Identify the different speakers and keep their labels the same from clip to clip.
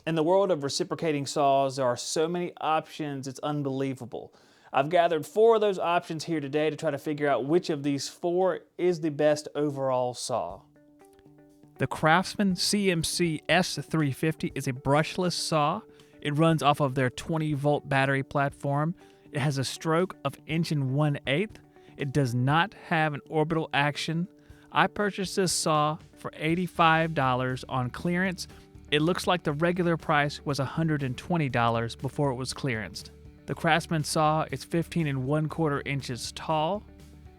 Speaker 1: In the world of reciprocating saws, there are so many options, it's unbelievable. I've gathered 4 of those options here today to try to figure out which of these 4 is the best overall saw.
Speaker 2: The Craftsman CMCS350 is a brushless saw. It runs off of their 20-volt battery platform. It has a stroke of 1 1/8. It does not have an orbital action. I purchased this saw for $85 on clearance. It looks like the regular price was $120 before it was clearanced. The Craftsman saw is 15 1/4 inches tall.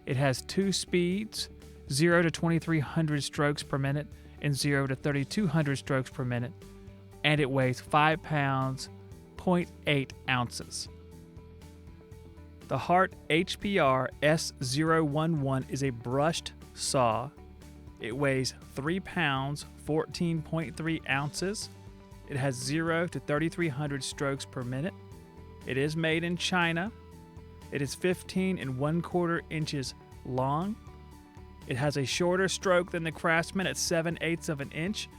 Speaker 2: It has 2 speeds, 0 to 2300 strokes per minute and 0 to 3200 strokes per minute, and it weighs 5 pounds, 0.8 ounces. The Hart HPR S011 is a brushed saw. It weighs 3 pounds, 14.3 ounces. It has 0 to 3300 strokes per minute. It is made in China. It is 15 1/4 inches long. It has a shorter stroke than the Craftsman at 7/8 of an inch,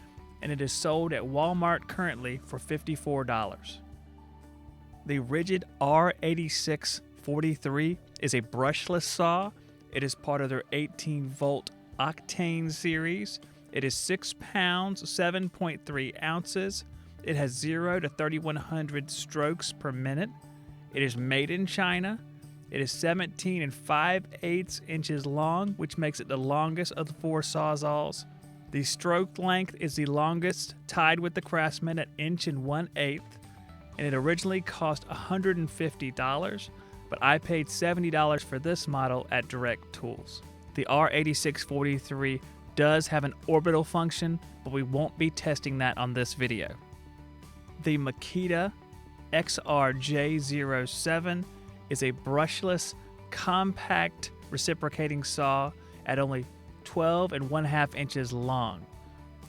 Speaker 2: and it is sold at Walmart currently for $54. The Rigid R8663 is a brushless saw. It is part of their 18-volt Octane series. It is 6 pounds, 7.3 ounces. It has 0 to 3100 strokes per minute. It is made in China. It is 17 5/8 inches long, which makes it the longest of the 4 sawzalls. The stroke length is the longest, tied with the Craftsman at 1 1/8, and it originally cost $150, but I paid $70 for this model at Direct Tools. The R8643 does have an orbital function, but we won't be testing that on this video. The Makita XRJ07 is a brushless, compact reciprocating saw at only 12 1/2 inches long.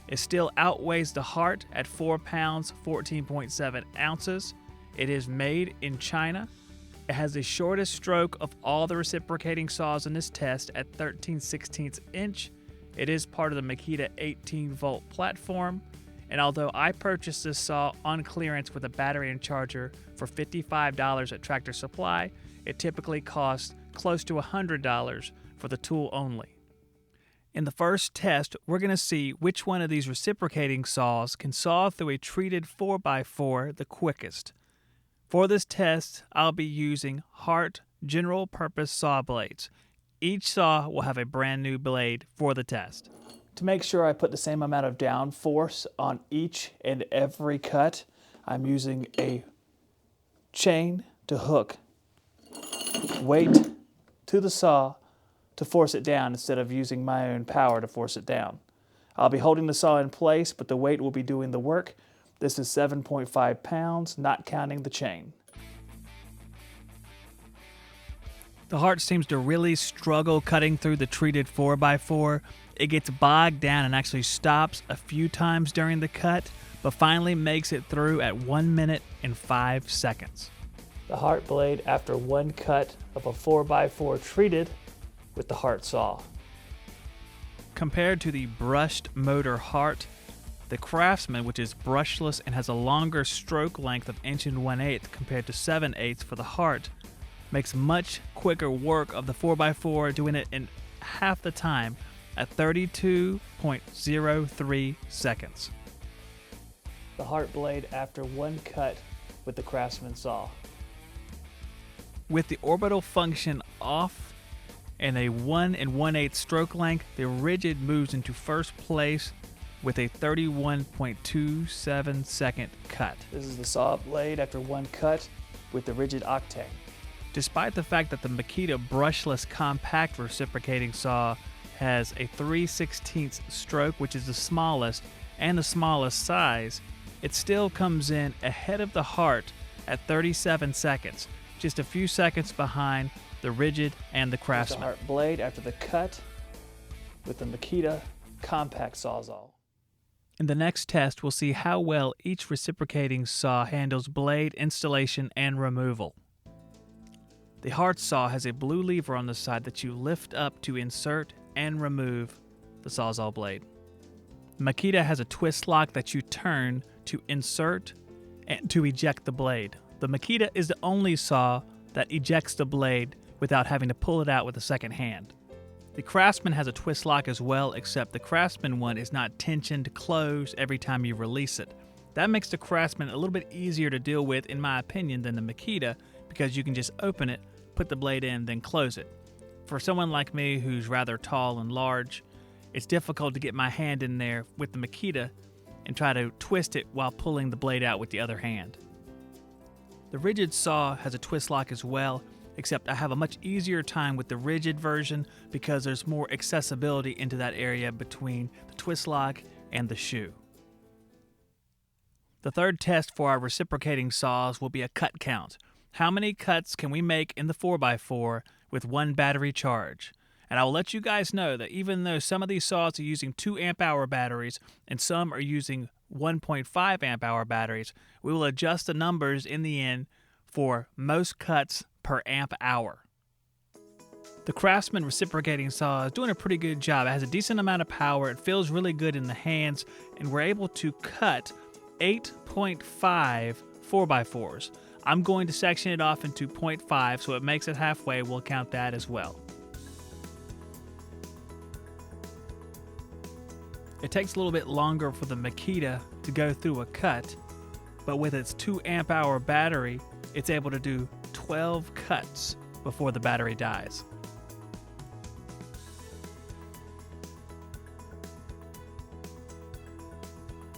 Speaker 2: It still outweighs the Hart at 4 pounds, 14.7 ounces. It is made in China. It has the shortest stroke of all the reciprocating saws in this test at 13/16 inch. It is part of the Makita 18-volt platform. And although I purchased this saw on clearance with a battery and charger for $55 at Tractor Supply, it typically costs close to $100 for the tool only. In the first test, we're going to see which one of these reciprocating saws can saw through a treated 4x4 the quickest. For this test, I'll be using Hart general purpose saw blades. Each saw will have a brand new blade for the test. To make sure I put the same amount of down force on each and every cut, I'm using a chain to hook weight to the saw to force it down instead of using my own power to force it down. I'll be holding the saw in place, but the weight will be doing the work. This is 7.5 pounds, not counting the chain. The Hart seems to really struggle cutting through the treated 4x4. It gets bogged down and actually stops a few times during the cut, but finally makes it through at 1 minute and 5 seconds. The Hart blade after one cut of a 4x4 treated with the Hart saw. Compared to the brushed motor Hart, the Craftsman, which is brushless and has a longer stroke length of 1 1/8 compared to 7/8 for the Hart, makes much quicker work of the 4x4, doing it in half the time at 32.03 seconds. The Hart blade after one cut with the Craftsman saw. With the orbital function off and a 1 1/8 stroke length, the Rigid moves into first place with a 31.27 second cut. This is the saw blade after one cut with the Rigid Octane. Despite the fact that the Makita brushless compact reciprocating saw has a 3/16 stroke, which is the smallest and the smallest size, it still comes in ahead of the Hart at 37 seconds, just a few seconds behind the Rigid and the Craftsman. The Hart blade after the cut with the Makita compact sawzall. In the next test, we'll see how well each reciprocating saw handles blade installation and removal. The Hart saw has a blue lever on the side that you lift up to insert and remove the sawzall blade. Makita has a twist lock that you turn to insert and to eject the blade. The Makita is the only saw that ejects the blade without having to pull it out with a second hand. The Craftsman has a twist lock as well, except the Craftsman one is not tensioned closed every time you release it. That makes the Craftsman a little bit easier to deal with, in my opinion, than the Makita, because you can just open it, put the blade in, then close it. For someone like me who's rather tall and large, it's difficult to get my hand in there with the Makita and try to twist it while pulling the blade out with the other hand. The Rigid saw has a twist lock as well, except I have a much easier time with the Rigid version because there's more accessibility into that area between the twist lock and the shoe. The third test for our reciprocating saws will be a cut count. How many cuts can we make in the 4x4 with one battery charge? And I will let you guys know that even though some of these saws are using 2 amp hour batteries and some are using 1.5 amp hour batteries, we will adjust the numbers in the end for most cuts per amp hour. The Craftsman reciprocating saw is doing a pretty good job. It has a decent amount of power, it feels really good in the hands, and we're able to cut 8.5 4x4s. I'm going to section it off into 0.5, so it makes it halfway. We'll count that as well. It takes a little bit longer for the Makita to go through a cut, but with its 2 amp hour battery, it's able to do 12 cuts before the battery dies.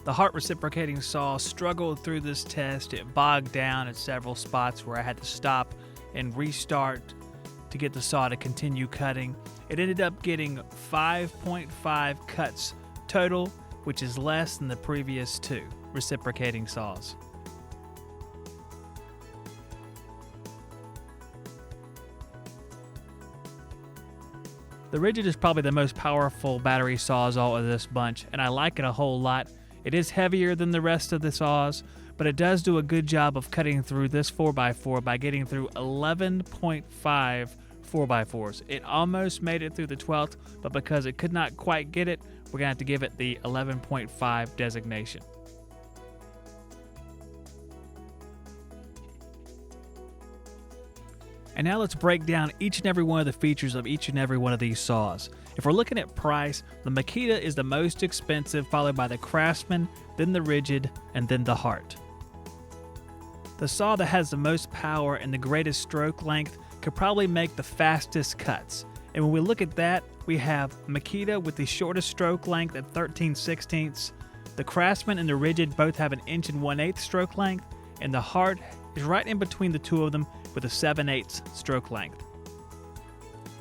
Speaker 2: The Hart reciprocating saw struggled through this test. It bogged down at several spots where I had to stop and restart to get the saw to continue cutting. It ended up getting 5.5 cuts total, which is less than the previous 2 reciprocating saws. The Rigid is probably the most powerful battery sawzall of this bunch, and I like it a whole lot. It is heavier than the rest of the saws, but it does do a good job of cutting through this 4x4 by getting through 11.5 4x4s. It almost made it through the 12th, but because it could not quite get it, we're going to have to give it the 11.5 designation. And now let's break down each and every one of the features of each and every one of these saws. If we're looking at price, the Makita is the most expensive, followed by the Craftsman, then the Rigid, and then the Hart. The saw that has the most power and the greatest stroke length could probably make the fastest cuts. And when we look at that, we have Makita with the shortest stroke length at 13/16. The Craftsman and the Rigid both have an 1 1/8" stroke length, and the Hart is right in between the two of them with a 7/8 stroke length.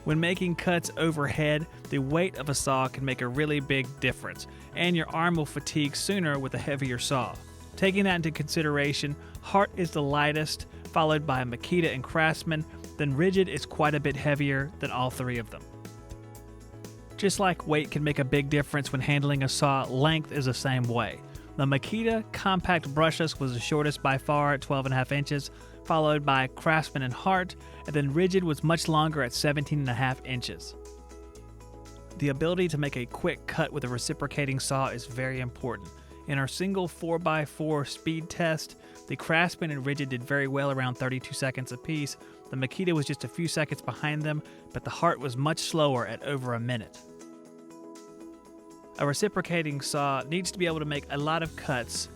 Speaker 2: When making cuts overhead, the weight of a saw can make a really big difference, and your arm will fatigue sooner with a heavier saw. Taking that into consideration, Hart is the lightest, followed by Makita and Craftsman, then Rigid is quite a bit heavier than all 3 of them. Just like weight can make a big difference when handling a saw, length is the same way. The Makita compact brushless was the shortest by far at 12.5 inches, followed by Craftsman and Hart, and then Rigid was much longer at 17.5 inches. The ability to make a quick cut with a reciprocating saw is very important. In our single 4x4 speed test, the Craftsman and Rigid did very well, around 32 seconds apiece. The Makita was just a few seconds behind them, but the Hart was much slower at over a minute. A reciprocating saw needs to be able to make a lot of cuts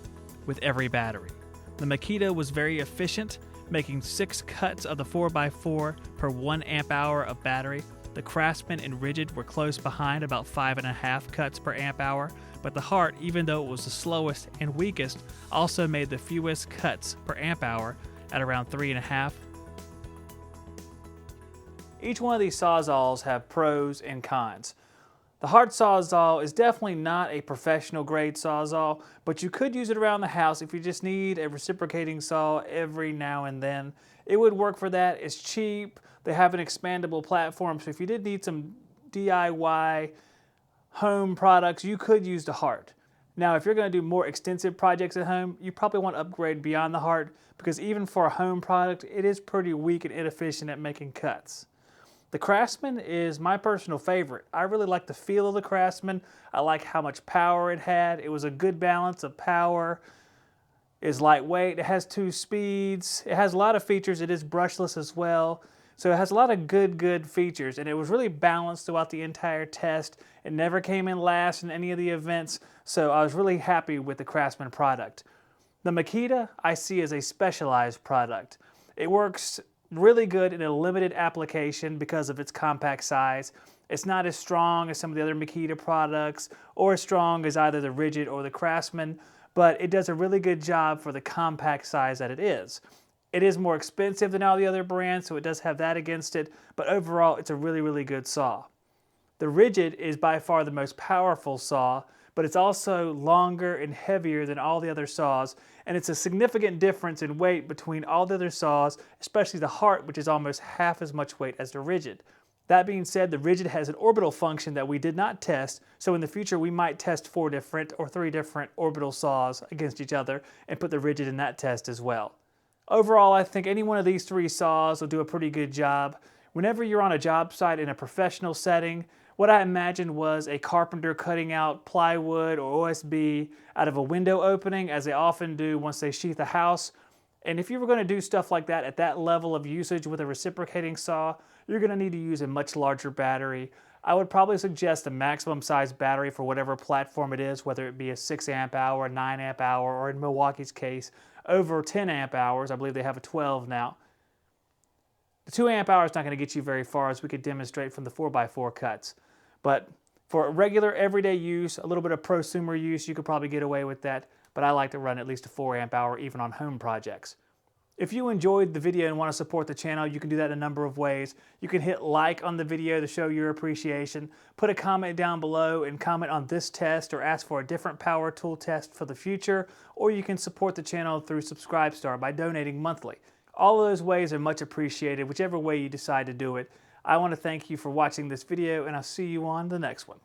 Speaker 2: with every battery. The Makita was very efficient, making 6 cuts of the 4x4 per 1 amp hour of battery. The Craftsman and Rigid were close behind, about 5.5 cuts per amp hour, but the Hart, even though it was the slowest and weakest, also made the fewest cuts per amp hour at around 3.5.
Speaker 1: Each one of these sawzalls have pros and cons. The Hart sawzall is definitely not a professional grade sawzall, but you could use it around the house if you just need a reciprocating saw every now and then. It would work for that. It's cheap. They have an expandable platform, so if you did need some DIY home products, you could use the Hart. Now, if you're going to do more extensive projects at home, you probably want to upgrade beyond the Hart, because even for a home product, it is pretty weak and inefficient at making cuts. The Craftsman is my personal favorite. I really like the feel of the Craftsman. I like how much power it had. It was a good balance of power, is lightweight. It has 2 speeds. It has a lot of features. It is brushless as well. So it has a lot of good features, and it was really balanced throughout the entire test. It never came in last in any of the events, so I was really happy with the Craftsman product. The Makita I see as a specialized product. It works really good in a limited application because of its compact size. It's not as strong as some of the other Makita products, or as strong as either the Rigid or the Craftsman, but it does a really good job for the compact size that it is. It is more expensive than all the other brands, so it does have that against it, but overall it's a really good saw. The Rigid is by far the most powerful saw, but it's also longer and heavier than all the other saws, and it's a significant difference in weight between all the other saws, especially the Hart, which is almost half as much weight as the Rigid. That being said, the Rigid has an orbital function that we did not test, so in the future we might test 4 different or 3 different orbital saws against each other and put the Rigid in that test as well. Overall, I think any one of these 3 saws will do a pretty good job. Whenever you're on a job site in a professional setting, what I imagined was a carpenter cutting out plywood or OSB out of a window opening, as they often do once they sheath a house. And if you were going to do stuff like that at that level of usage with a reciprocating saw, you're going to need to use a much larger battery. I would probably suggest a maximum size battery for whatever platform it is, whether it be a 6 amp hour, 9 amp hour, or in Milwaukee's case, over 10 amp hours. I believe they have a 12 now. The 2 amp hour is not going to get you very far, as we could demonstrate from the 4x4 cuts. But for regular everyday use, a little bit of prosumer use, you could probably get away with that, but I like to run at least a 4 amp hour even on home projects. If you enjoyed the video and want to support the channel, you can do that in a number of ways. You can hit like on the video to show your appreciation, put a comment down below and comment on this test or ask for a different power tool test for the future, or you can support the channel through Subscribestar by donating monthly. All of those ways are much appreciated, whichever way you decide to do it. I want to thank you for watching this video, and I'll see you on the next one.